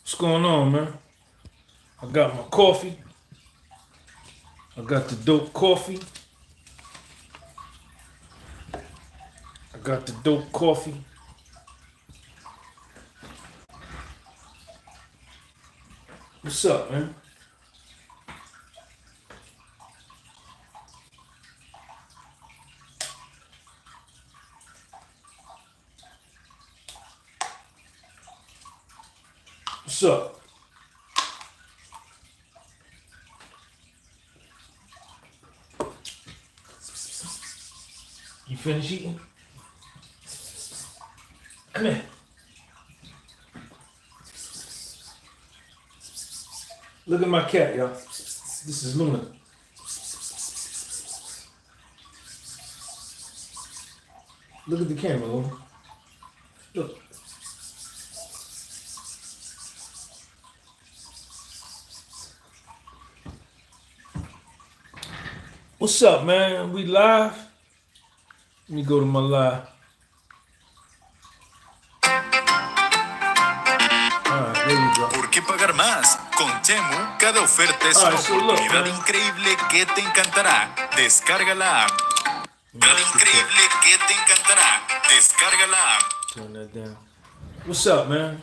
What's going on, man? I got my coffee. I got the dope coffee. I got the dope coffee. What's up, man? What's up? You finished eating? Come here. Look at my cat, y'all. This is Luna. Look at the camera, Luna. Look. What's up, man? We live? Let me go to my live. Alright, there you go. ¿Por qué pagar más? Con Temu, cada oferta es una oportunidad increíble que te encantará. Descarga la app. Cada increíble que te encantará. Descarga la app. Turn that down. What's up, man?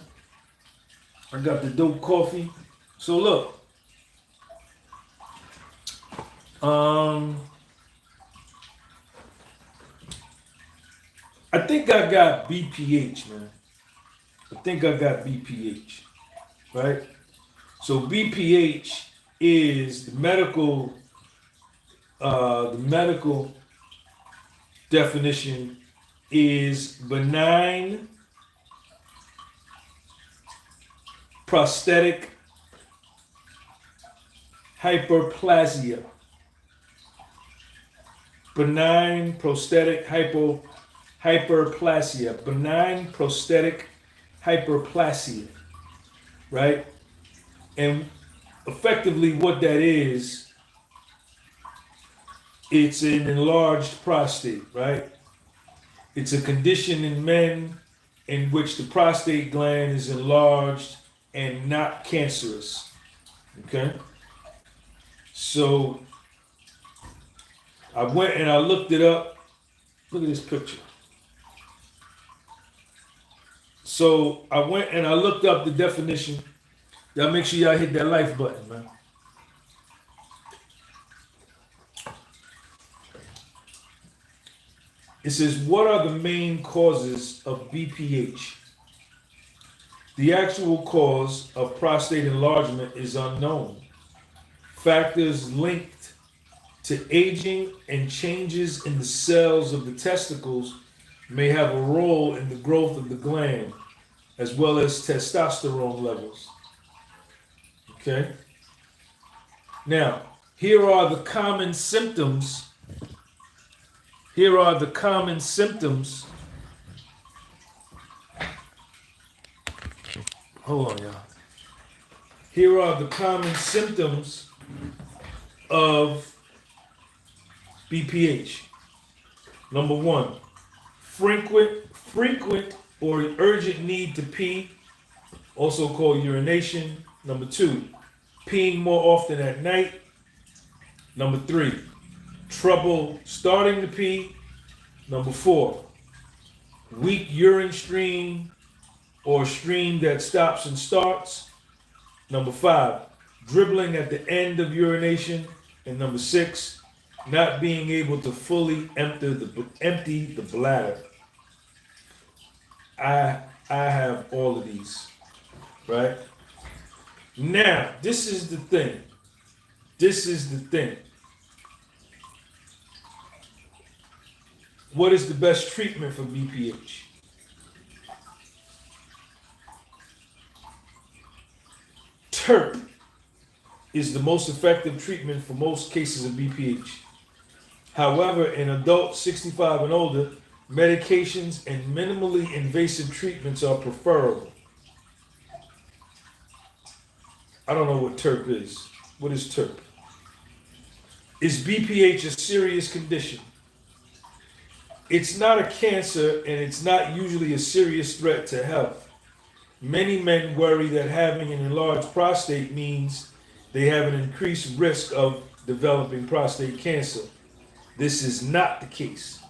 I got the dope coffee. So look. I think I got BPH, man. I think I got BPH, right? So BPH is the medical definition is benign prostatic hyperplasia. Benign prostatic hyperplasia. Benign prostatic hyperplasia, right? And effectively what that is, it's an enlarged prostate, right? It's a condition in men in which the prostate gland is enlarged and not cancerous, okay? So I went and I looked it up. Look at this picture. So I went and I looked up the definition. Y'all make sure y'all hit that like button, man. It says, what are the main causes of BPH? The actual cause of prostate enlargement is unknown. Factors linked to aging and changes in the cells of the testicles may have a role in the growth of the gland, as well as testosterone levels. Okay? Now, here are the common symptoms. Here are the common symptoms. Hold on, y'all. Here are the common symptoms of BPH. Number one, frequent or urgent need to pee, also called urination. Number two, peeing more often at night. Number three, trouble starting to pee. Number four, weak urine stream or stream that stops and starts. Number five, dribbling at the end of urination. And number six, not being able to fully empty the bladder. I have all of these, right? Now, this is the thing. What is the best treatment for BPH? TERP is the most effective treatment for most cases of BPH. However, in adults 65 and older, medications and minimally invasive treatments are preferable. I don't know what TERP is. What is TERP? Is BPH a serious condition? It's not a cancer and it's not usually a serious threat to health. Many men worry that having an enlarged prostate means they have an increased risk of developing prostate cancer. This is not the case.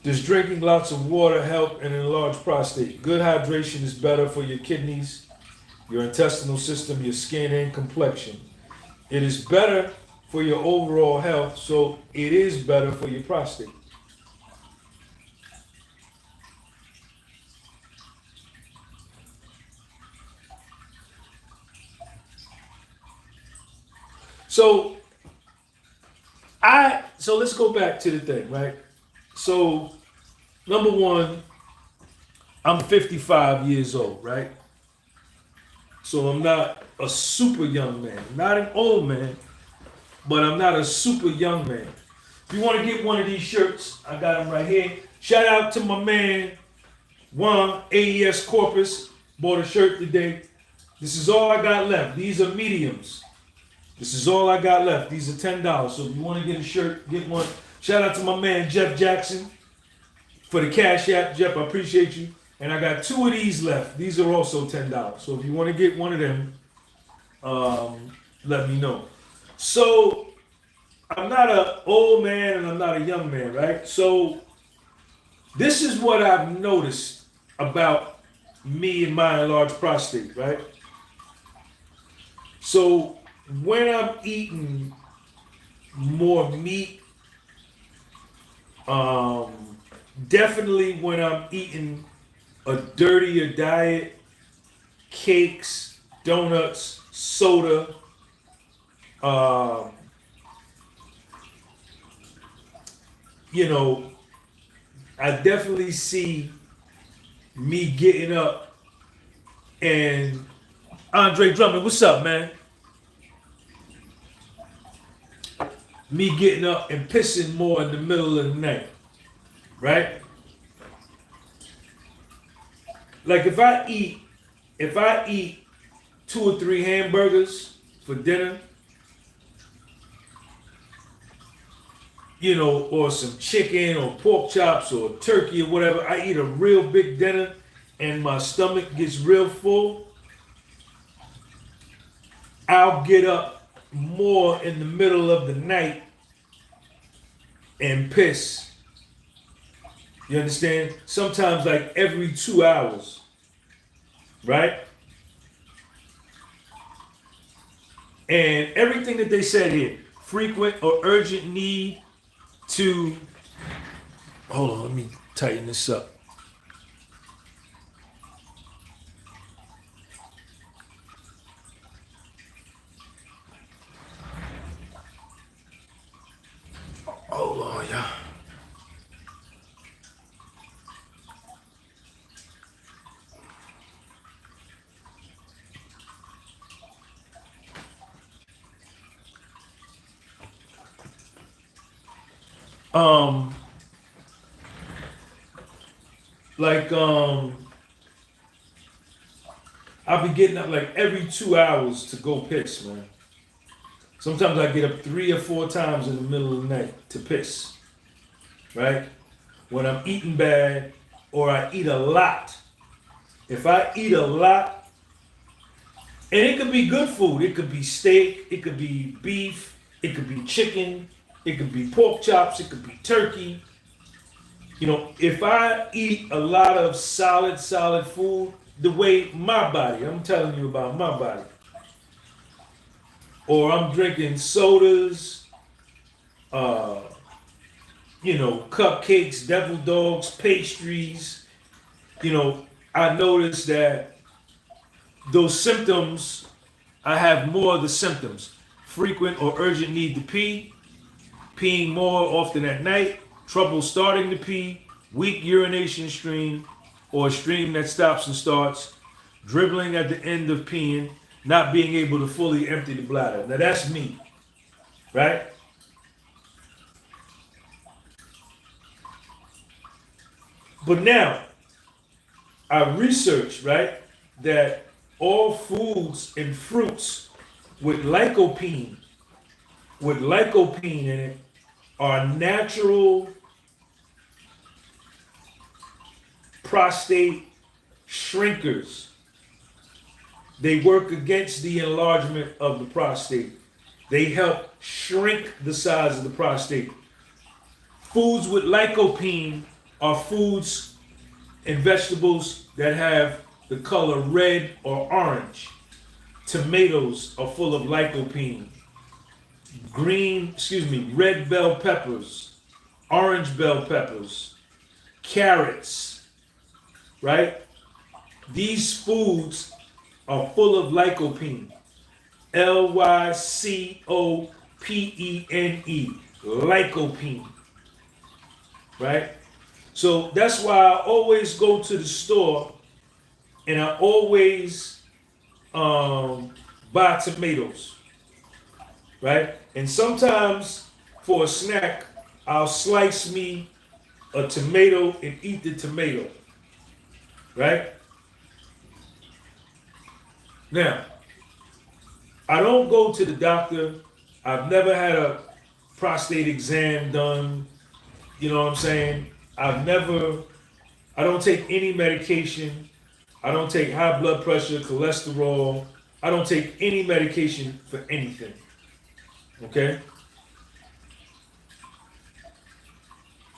Does drinking lots of water help an enlarged prostate? Good hydration is better for your kidneys, your intestinal system, your skin, and complexion. It is better for your overall health, so it is better for your prostate. So let's go back to the thing, right? So number one, I'm 55 years old, right? So I'm not a super young man, not an old man, but I'm not a super young man. If you want to get one of these shirts, I got them right here. Shout out to my man, Juan, AES Corpus, bought a shirt today. This is all I got left. These are mediums. This is all I got left. These are $10. So if you want to get a shirt, get one. Shout out to my man, Jeff Jackson, for the Cash App. Jeff, I appreciate you. And I got 2 of these left. These are also $10. So if you want to get one of them, let me know. So I'm not an old man and I'm not a young man, right? So this is what I've noticed about me and my enlarged prostate, right? So when I'm eating more meat, definitely when I'm eating a dirtier diet, cakes, donuts, soda, you know, I definitely see me getting up and Andre Drummond, what's up, man? Me getting up and pissing more in the middle of the night, right? Like if I eat 2 or 3 hamburgers for dinner, you know, or some chicken or pork chops or turkey or whatever, I eat a real big dinner and my stomach gets real full, I'll get up more in the middle of the night and piss. You understand? Sometimes like every 2 hours, right? And everything that they said here, frequent or urgent need to, hold on, let me tighten this up. Hold on, y'all. I'll be getting up like every 2 hours to go piss, man. Sometimes I get up 3 or 4 times in the middle of the night to piss, right? When I'm eating bad or I eat a lot. If I eat a lot, and it could be good food, it could be steak, it could be beef, it could be chicken, it could be pork chops, it could be turkey. You know, if I eat a lot of solid food, the way my body, I'm telling you about my body, or I'm drinking sodas, you know, cupcakes, devil dogs, pastries, you know, I noticed that those symptoms, I have more of the symptoms. Frequent or urgent need to pee, peeing more often at night, trouble starting to pee, weak urination stream, or a stream that stops and starts, dribbling at the end of peeing, not being able to fully empty the bladder. Now that's me, right? But now, I researched, right, that all foods and fruits with lycopene in it are natural prostate shrinkers. They work against the enlargement of the prostate. They help shrink the size of the prostate. Foods with lycopene are foods and vegetables that have the color red or orange. Tomatoes are full of lycopene. Red bell peppers, orange bell peppers, carrots, right? These foods are full of lycopene. Lycopene, lycopene, right? So that's why I always go to the store and I always buy tomatoes, right? And sometimes for a snack, I'll slice me a tomato and eat the tomato, right? Now, I don't go to the doctor. I've never had a prostate exam done. You know what I'm saying? I don't take any medication. I don't take high blood pressure, cholesterol. I don't take any medication for anything. Okay?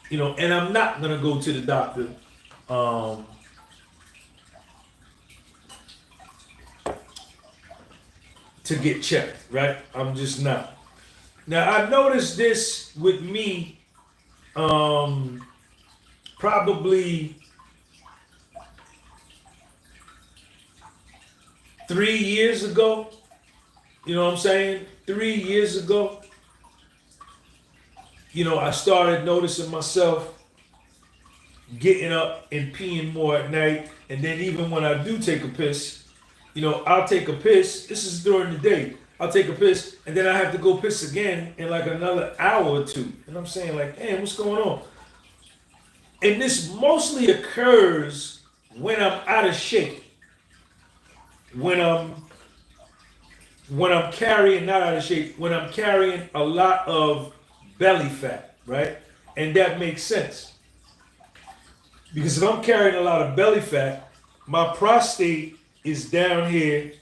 You know, and I'm not gonna go to the doctor to get checked, right? I'm just not. Now I noticed this with me probably 3 years ago. You know what I'm saying? 3 years ago, you know, I started noticing myself getting up and peeing more at night. And then even when I do take a piss, you know, I'll take a piss. This is during the day. I'll take a piss and then I have to go piss again in like another hour or two. And I'm saying like, damn, what's going on? And this mostly occurs when I'm out of shape. When I'm carrying, not out of shape, when I'm carrying a lot of belly fat, right? And that makes sense. Because if I'm carrying a lot of belly fat, my prostate is down here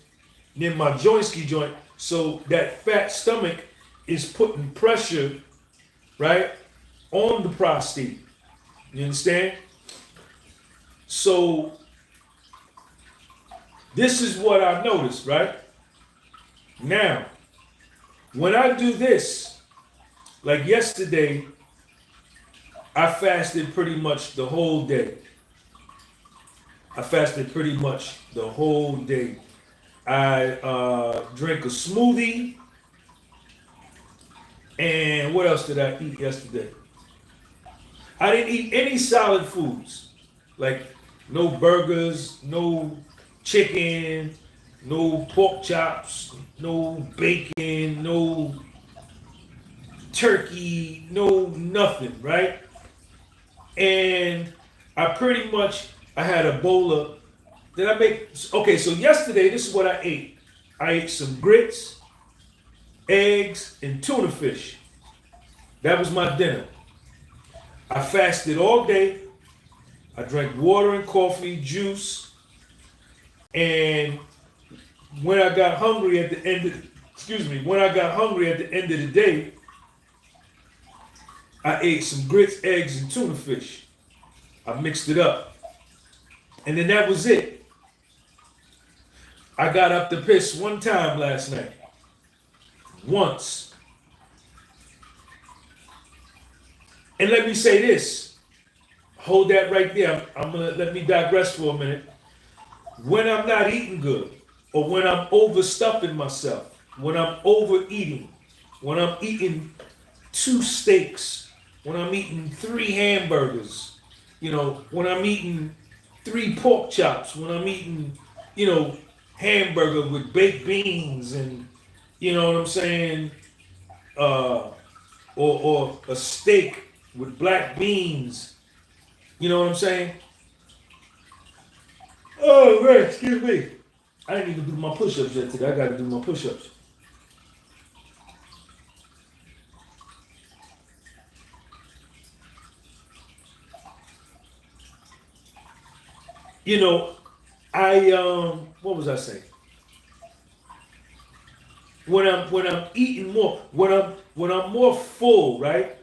near my joint, so that fat stomach is putting pressure, right, on the prostate. You understand? So this is what I noticed, right? Now, when I do this, like yesterday, I fasted pretty much the whole day. I drank a smoothie. And what else did I eat yesterday? I didn't eat any solid foods. Like no burgers, no chicken, no pork chops, no bacon, no turkey, no nothing, right? And I had a bowl of, okay, so yesterday, this is what I ate. I ate some grits, eggs, and tuna fish. That was my dinner. I fasted all day. I drank water and coffee, juice, and when I got hungry at the end of the day, I ate some grits, eggs, and tuna fish. I mixed it up. And then that was it. I got up to piss one time last night. Once. And let me say this. Hold that right there. Let me digress for a minute. When I'm not eating good, or when I'm overstuffing myself, when I'm overeating, when I'm eating 2 steaks, when I'm eating 3 hamburgers, you know, when I'm eating 3 pork chops, when I'm eating, you know, hamburger with baked beans and, you know what I'm saying, or a steak with black beans, you know what I'm saying? Oh, right, excuse me. I didn't even do my push-ups yet today. I got to do my push-ups. you know, I what was I saying? When I'm eating more, when I'm more full, right?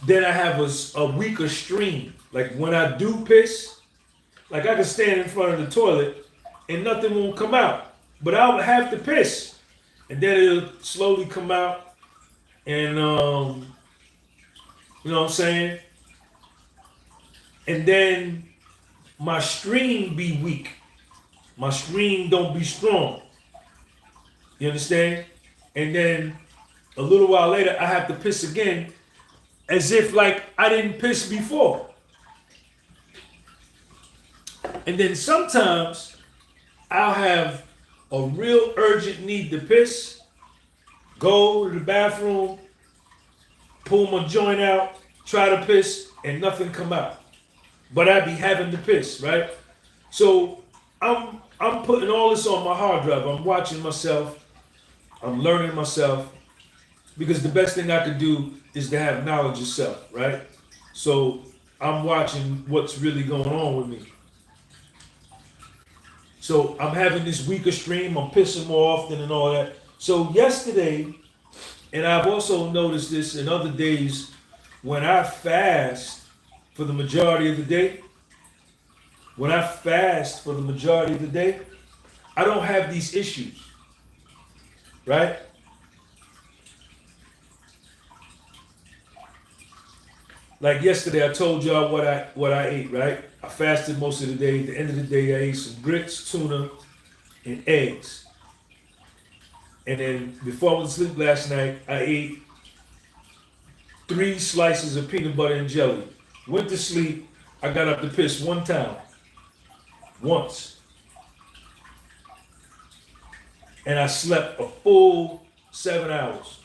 Then I have a weaker stream. Like when I do piss, like I can stand in front of the toilet and nothing won't come out. But I'll have to piss. And then it'll slowly come out and you know what I'm saying? And then my stream be weak. My stream don't be strong. You understand? And then a little while later I have to piss again as if like I didn't piss before. And then sometimes I'll have a real urgent need to piss, go to the bathroom, pull my joint out, try to piss, and nothing come out. But I be having to piss, right? So I'm putting all this on my hard drive. I'm watching myself. I'm learning myself. Because the best thing I could do is to have knowledge of self, right? So I'm watching what's really going on with me. So I'm having this weaker stream. I'm pissing more often and all that. So yesterday, and I've also noticed this in other days, when I fast for the majority of the day, I don't have these issues, right? Like yesterday, I told y'all what I ate, right? I fasted most of the day. At the end of the day, I ate some grits, tuna, and eggs. And then before I went to sleep last night, I ate 3 slices of peanut butter and jelly. Went to sleep. I got up to piss one time. Once. And I slept a full 7 hours.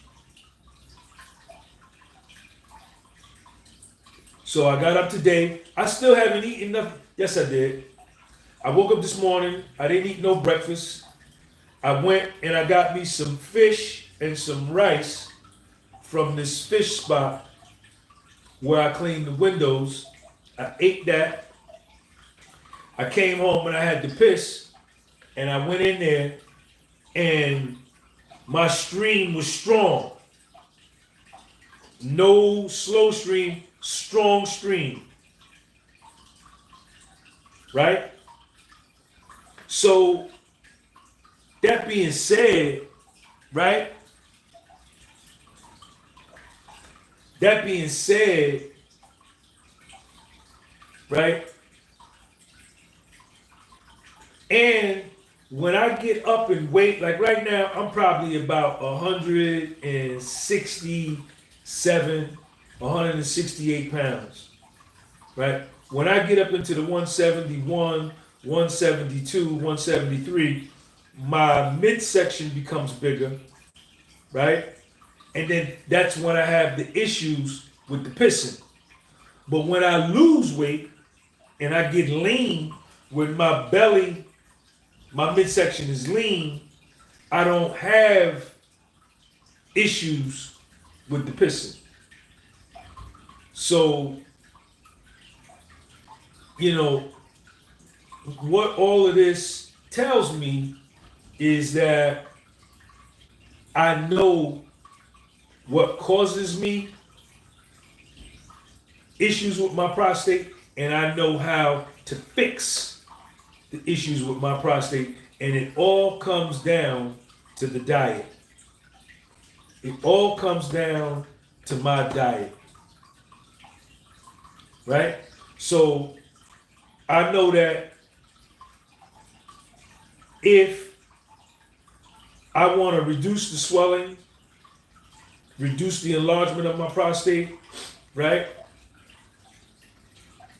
So I got up today. I still haven't eaten nothing. Yes, I did. I woke up this morning. I didn't eat no breakfast. I went and I got me some fish and some rice from this fish spot where I cleaned the windows. I ate that. I came home and I had to piss. And I went in there and my stream was strong. No slow stream, strong stream. Right? So, that being said, right? That being said, right? And when I get up and weight, like right now, I'm probably about 167, 168 pounds, right? When I get up into the 171, 172, 173, my midsection becomes bigger, right? And then that's when I have the issues with the pissing. But when I lose weight and I get lean, when my belly, my midsection is lean, I don't have issues with the pissing. So, you know, what all of this tells me is that I know what causes me issues with my prostate, and I know how to fix the issues with my prostate, and it all comes down to the diet. It all comes down to my diet. Right? So I know that if I want to reduce the swelling, reduce the enlargement of my prostate, right?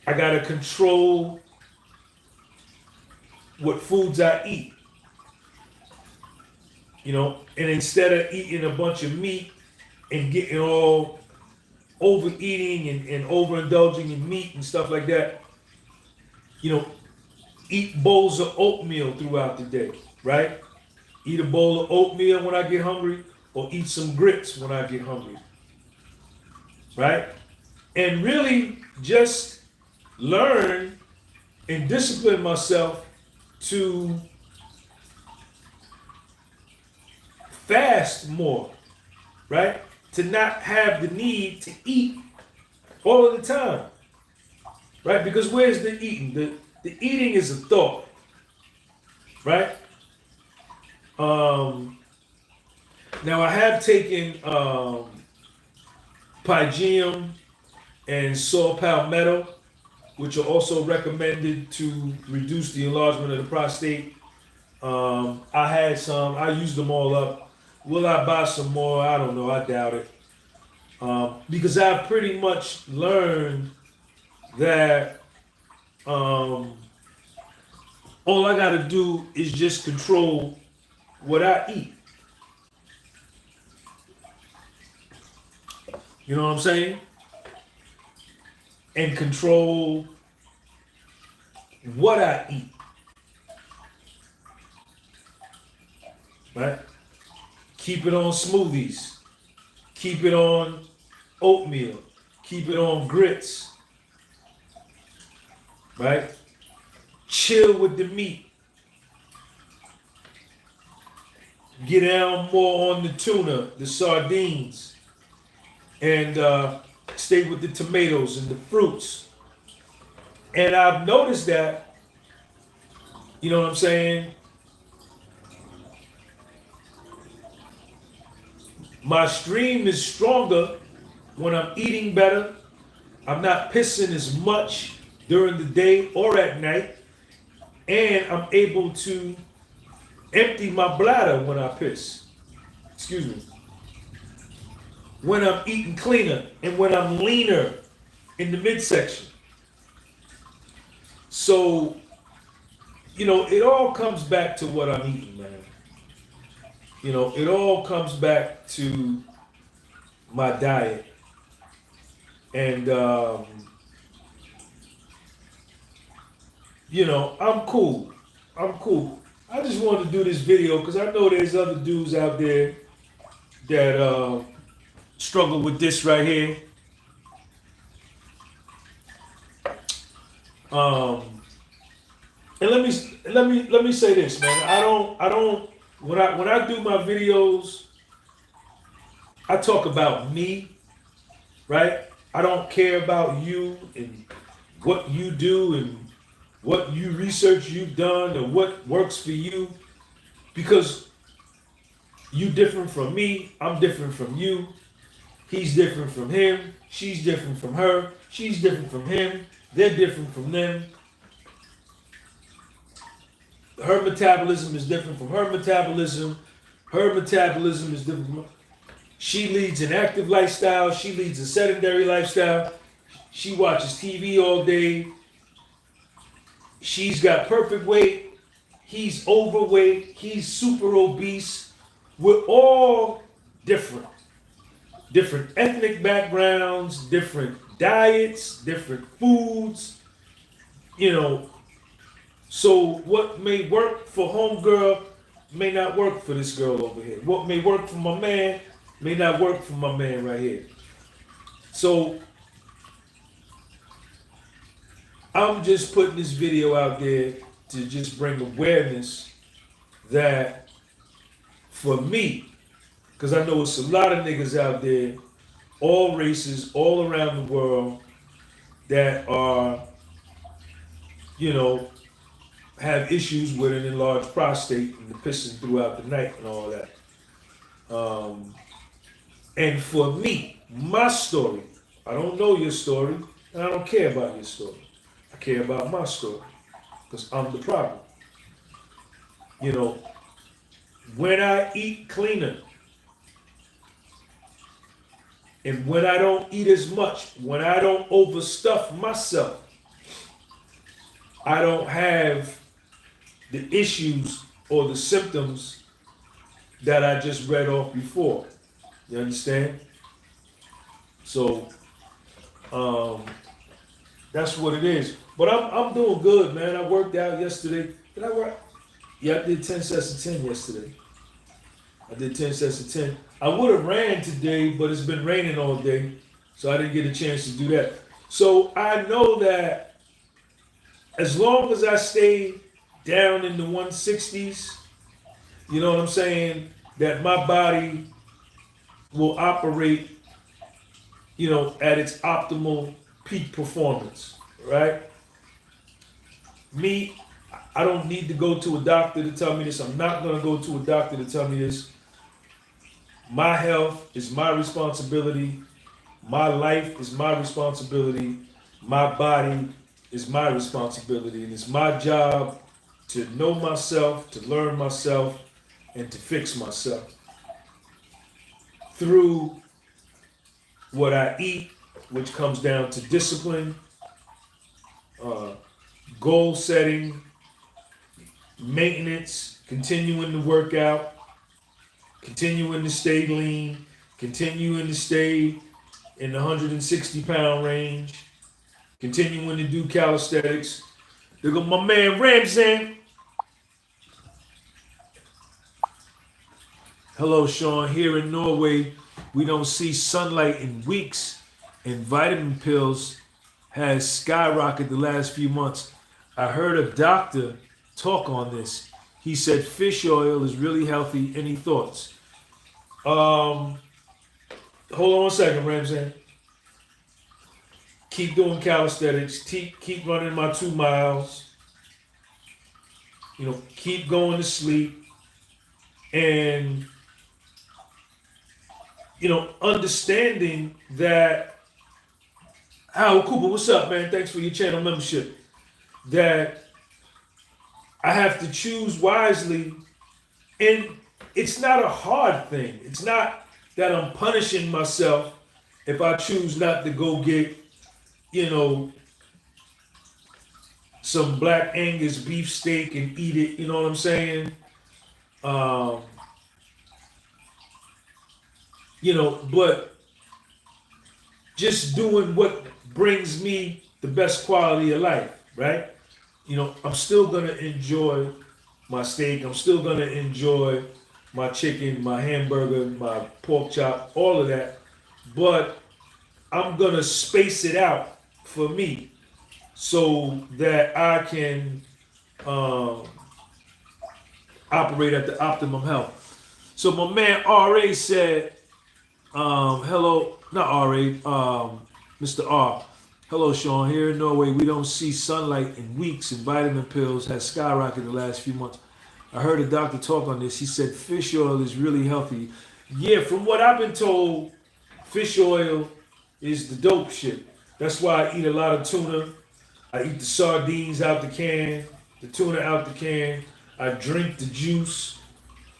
I got to control what foods I eat. You know, and instead of eating a bunch of meat and getting all overeating and overindulging in meat and stuff like that, you know, eat bowls of oatmeal throughout the day, right? Eat a bowl of oatmeal when I get hungry, or eat some grits when I get hungry, right? and really just learn and discipline myself to fast more, right? To not have the need to eat all of the time, right? Because where's the eating? The eating is a thought, right? Now I have taken Pygeum and saw palmetto, which are also recommended to reduce the enlargement of the prostate. I had some, I used them all up. Will I buy some more? I don't know, I doubt it. Because I've pretty much learned that all I gotta do is just control what I eat. You know what I'm saying? And control what I eat. Right? Keep it on smoothies. Keep it on oatmeal. Keep it on grits. Right? Chill with the meat. Get down more on the tuna, the sardines, and stay with the tomatoes and the fruits. And I've noticed that, you know what I'm saying? My stream is stronger when I'm eating better. I'm not pissing as much during the day or at night. And I'm able to empty my bladder when I piss. Excuse me. When I'm eating cleaner and when I'm leaner in the midsection. So, you know, it all comes back to what I'm eating, man. You know, it all comes back to my diet. And, you know, I'm cool. I'm cool. I just wanted to do this video because I know there's other dudes out there that struggle with this right here. And let me say this, man. I don't when I do my videos, I talk about me, right? I don't care about you and what you do and what you research you've done or what works for you, because you different from me, I'm different from you, he's different from him, she's different from her, she's different from him, they're different from them. Her metabolism is different from her metabolism is different from her. She leads an active lifestyle, she leads a sedentary lifestyle, she watches TV all day, she's got perfect weight, he's overweight, he's super obese. We're all different. Different ethnic backgrounds, different diets, different foods, you know. So what may work for homegirl may not work for this girl over here. What may work for my man may not work for my man right here. So I'm just putting this video out there to just bring awareness that for me, because I know it's a lot of niggas out there, all races, all around the world, that are, you know, have issues with an enlarged prostate and the pissing throughout the night and all that. And for me, my story, I don't know your story, and I don't care about your story. I care about my story, because I'm the problem. You know, when I eat cleaner, and when I don't eat as much, when I don't overstuff myself, I don't have the issues or the symptoms that I just read off before. You understand? So, that's what it is. But I'm doing good, man. I worked out yesterday. Did I work? Yeah, I did 10 sets of 10 yesterday. I did 10 sets of 10. I would have ran today, but it's been raining all day. So I didn't get a chance to do that. So I know that as long as I stay down in the 160s, you know what I'm saying, that my body will operate, you know, at its optimal peak performance, right? Me, I don't need to go to a doctor to tell me this. I'm not going to go to a doctor to tell me this. My health is my responsibility. My life is my responsibility. My body is my responsibility. And it's my job to know myself, to learn myself, and to fix myself through what I eat, which comes down to discipline, goal setting, maintenance, continuing to work out, continuing to stay lean, continuing to stay in the 160-pound range, continuing to do calisthenics. There go my man Ramsey. Hello, Sean. Here in Norway, we don't see sunlight in weeks, and vitamin pills has skyrocketed the last few months. I heard a doctor talk on this. He said fish oil is really healthy. Any thoughts? Hold on 1 second, Ramsey. Keep doing calisthenics. Keep running my 2 miles. You know, keep going to sleep. And, you know, understanding that, Howard Cooper, what's up, man? Thanks for your channel membership. That I have to choose wisely. And it's not a hard thing. It's not that I'm punishing myself if I choose not to go get, you know, some Black Angus beef steak and eat it. You know what I'm saying? You know, but just doing what brings me the best quality of life, right? You know, I'm still gonna enjoy my steak. I'm still gonna enjoy my chicken, my hamburger, my pork chop, all of that. But I'm gonna space it out for me so that I can operate at the optimum health. So my man RA said, hello, not RA, Mr. R. Hello, Sean. Here in Norway, we don't see sunlight in weeks, and vitamin pills has skyrocketed the last few months. I heard a doctor talk on this. He said fish oil is really healthy. Yeah, from what I've been told, fish oil is the dope shit. That's why I eat a lot of tuna. I eat the sardines out the can, the tuna out the can. I drink the juice,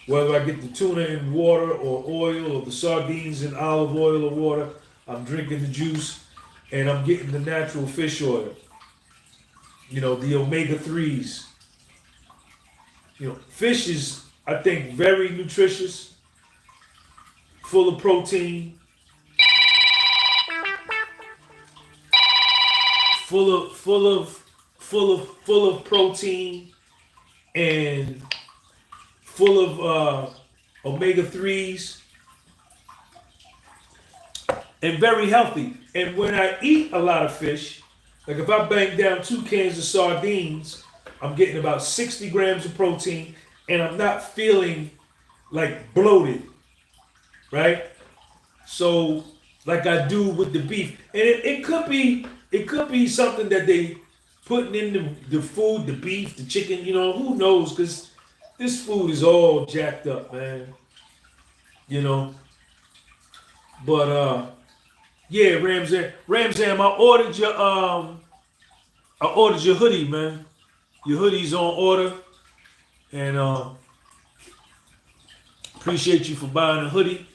whether I get the tuna in water or oil or the sardines in olive oil or water. I'm drinking the juice and I'm getting the natural fish oil. You know, the omega-3s. You know, fish is, I think, very nutritious, full of protein, full of protein, and full of omega-3s, and very healthy. And when I eat a lot of fish, like if I bang down 2 cans of sardines, I'm getting about 60 grams of protein, and I'm not feeling like bloated, right? So, like I do with the beef, and it could be something that they putting in the food, the beef, the chicken, you know, who knows? Because this food is all jacked up, man. You know, but yeah, Ramzam, I ordered your hoodie, man. Your hoodie's on order, and appreciate you for buying a hoodie.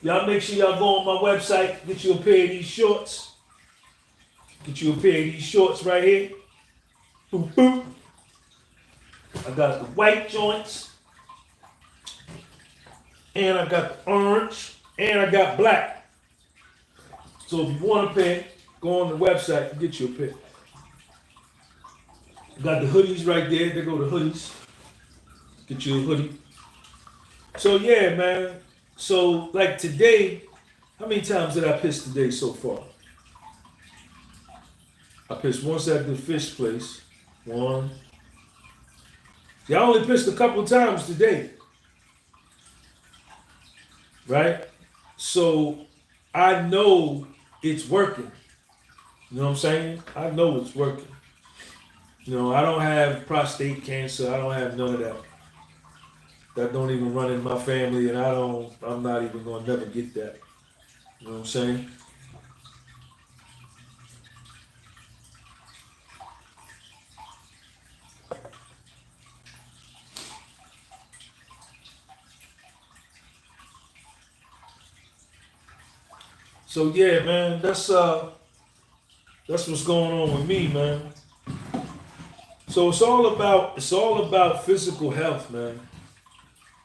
Y'all make sure y'all go on my website, get you a pair of these shorts. Get you a pair of these shorts right here. Boop, boop. I got the white joints, and I got the orange, and I got black. So if you want a pair, go on the website and get you a pair. Got the hoodies right there. There go the hoodies. Get you a hoodie. So yeah, man. So like today, How many times did I piss today so far? I pissed once at the fish place. One. Yeah, I only pissed a couple times today. Right? So I know it's working. You know what I'm saying? I know it's working. You know, I don't have prostate cancer. I don't have none of that. That don't even run in my family, and I'm not even gonna never get that. You know what I'm saying? So yeah, man, that's what's going on with me, man. So it's all about physical health, man.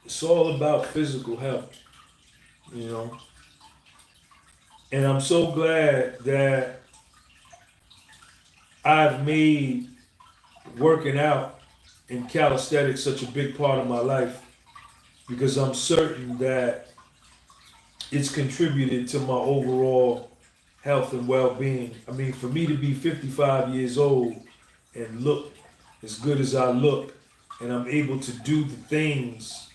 It's all about physical health, you know. And I'm so glad that I've made working out and calisthenics such a big part of my life, because I'm certain that it's contributed to my overall health and well-being. I mean, for me to be 55 years old and look as good as I look, and I'm able to do the things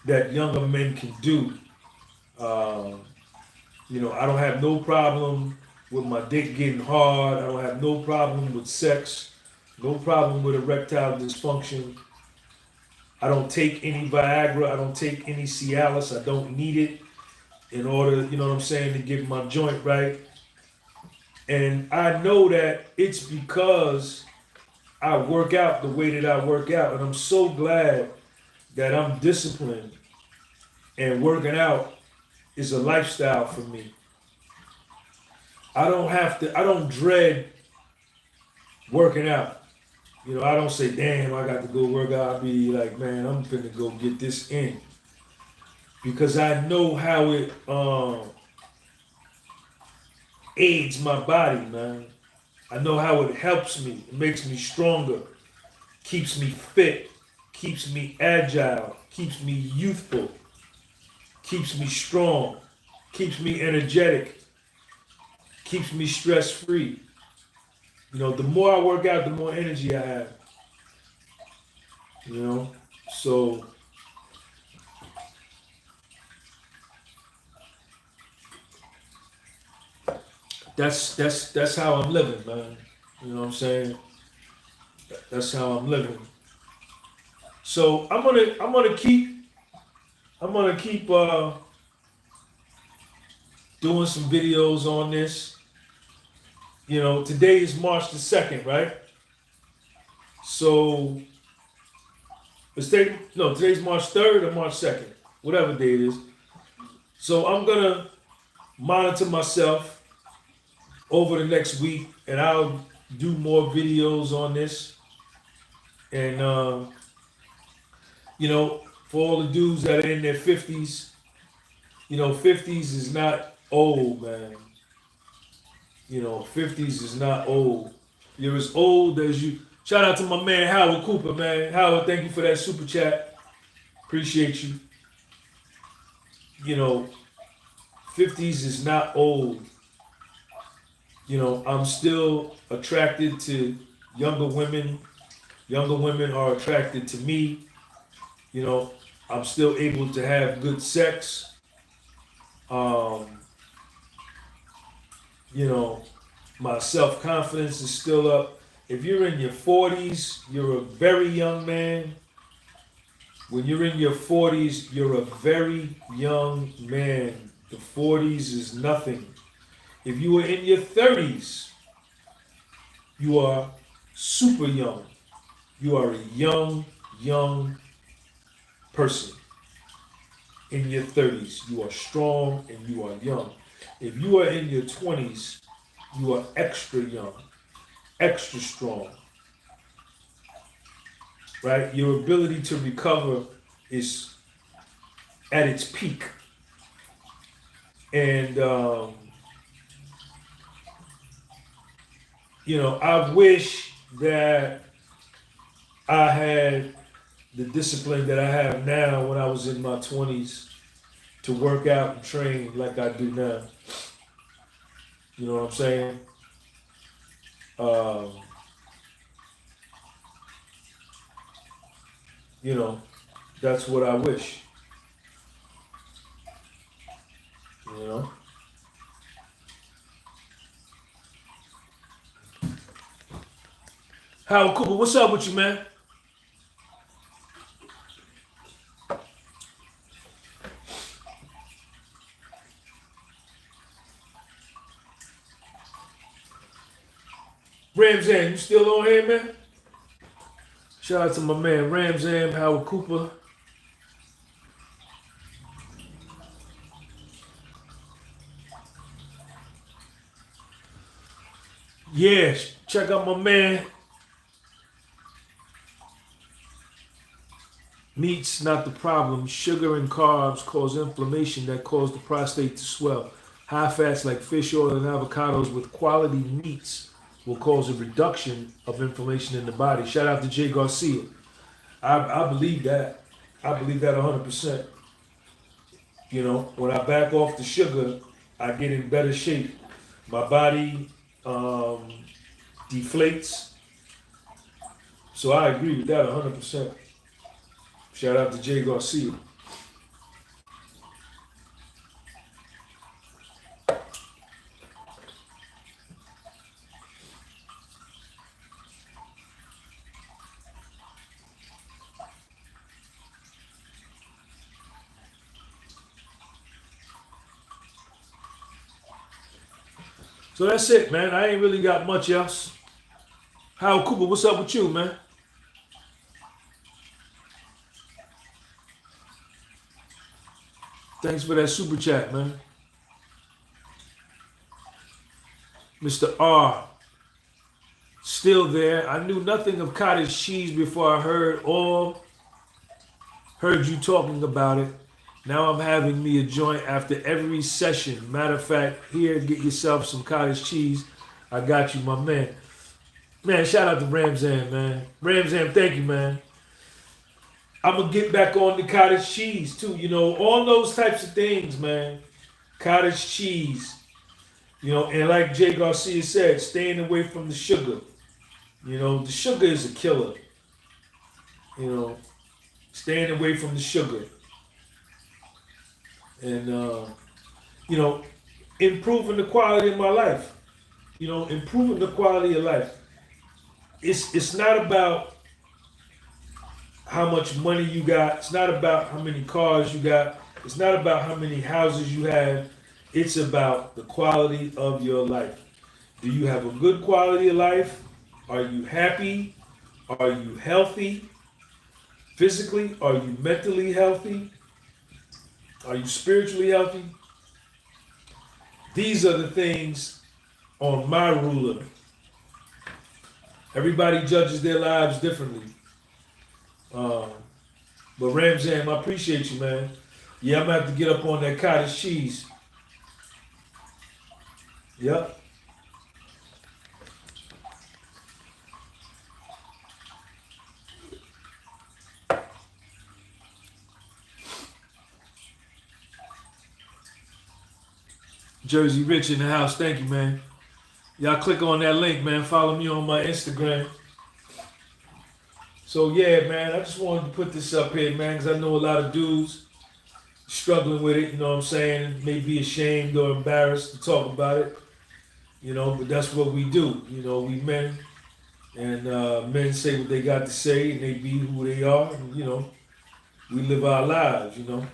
that younger men can do. You know, I don't have no problem with my dick getting hard. I don't have no problem with sex. No problem with erectile dysfunction. I don't take any Viagra. I don't take any Cialis. I don't need it in order, you know what I'm saying, to get my joint right. And I know that it's because I work out the way that I work out. And I'm so glad that I'm disciplined, and working out is a lifestyle for me. I don't dread working out. You know, I don't say, damn, I got to go work out. I be like, man, I'm finna go get this in. Because I know how it aids my body, man. I know how it helps me. It makes me stronger, keeps me fit, keeps me agile, keeps me youthful, keeps me strong, keeps me energetic, keeps me stress-free. You know, the more I work out, the more energy I have. You know, so that's how I'm living, man. You know what I'm saying? That's how I'm living. So I'm gonna keep doing some videos on this. You know, today is March the 2nd, right? So today's March 3rd or March 2nd, whatever day it is. So I'm gonna monitor myself over the next week, and I'll do more videos on this. And you know, for all the dudes that are in their 50s, you know, 50s is not old, man. You know, 50s is not old. You're as old as you. Shout out to my man Howard Cooper, man. Howard, thank you for that super chat. Appreciate you. You know, 50s is not old. You know, I'm still attracted to younger women. Younger women are attracted to me. You know, I'm still able to have good sex. You know, my self-confidence is still up. If you're in your 40s, you're a very young man. When you're in your 40s, you're a very young man. The 40s is nothing. If you are in your 30s, you are super young. You are a young person. In your 30s, you are strong and you are young. If you are in your 20s, you are extra young, extra strong. Right? Your ability to recover is at its peak. And, you know, I wish that I had the discipline that I have now when I was in my 20s. to work out and train like I do now. You know what I'm saying? You know, that's what I wish. You know? Howard Cooper, what's up with you, man? Ramzan, you still on here, man? Shout out to my man Ramzan, Howard Cooper. Yeah, check out my man. Meat's not the problem. Sugar and carbs cause inflammation that cause the prostate to swell. High fats like fish oil and avocados with quality meats will cause a reduction of inflammation in the body. Shout out to Jay Garcia. I believe that. I believe that 100%. You know, when I back off the sugar, I get in better shape. My body deflates. So I agree with that 100%. Shout out to Jay Garcia. So that's it, man. I ain't really got much else. Howard Cooper, what's up with you, man? Thanks for that super chat, man. Mr. R, still there. I knew nothing of cottage cheese before I heard you talking about it. Now I'm having me a joint after every session. Matter of fact, here, get yourself some cottage cheese. I got you, my man. Man, shout out to Ramzan, man. Ramzan, thank you, man. I'm going to get back on the cottage cheese, too. You know, all those types of things, man. Cottage cheese. You know, and like Jay Garcia said, staying away from the sugar. You know, the sugar is a killer. You know, staying away from the sugar. And, you know, improving the quality of my life. You know, improving the quality of life. It's not about how much money you got. It's not about how many cars you got. It's not about how many houses you have. It's about the quality of your life. Do you have a good quality of life? Are you happy? Are you healthy? Physically? Are you mentally healthy? Are you spiritually healthy? These are the things on my ruler. Everybody judges their lives differently. But Ramzan, I appreciate you, man. Yeah, I'm going to have to get up on that cottage cheese. Yep. Jersey Rich in the house. Thank you, man. Y'all click on that link, man. Follow me on my Instagram. So, yeah, man, I just wanted to put this up here, man, because I know a lot of dudes struggling with it, you know what I'm saying? May be ashamed or embarrassed to talk about it, you know, but that's what we do. You know, we men, and men say what they got to say, and they be who they are, and, you know, we live our lives, you know.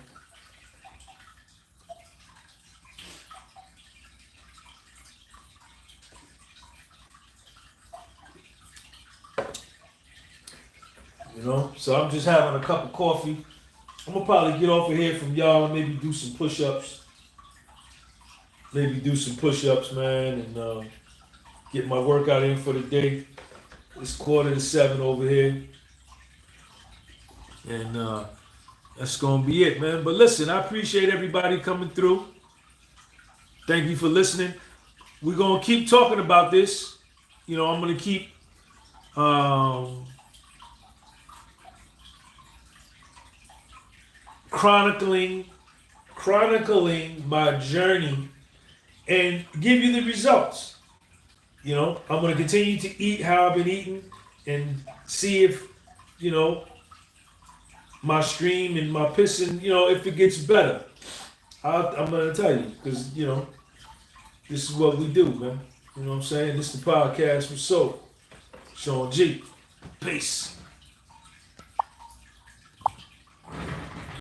You know, so I'm just having a cup of coffee. I'm gonna probably get off of here from y'all and maybe do some push-ups. Maybe do some push-ups, man, and get my workout in for the day. It's 6:45 over here. And that's gonna be it, man. But listen, I appreciate everybody coming through. Thank you for listening. We're gonna keep talking about this. You know, I'm gonna keep chronicling my journey and give you the results. You know, I'm going to continue to eat how I've been eating and see if, you know, my stream and my pissing, you know, if it gets better. I'm going to tell you because, you know, this is what we do, man. You know what I'm saying? This is the podcast for Soul. Sean G. Peace.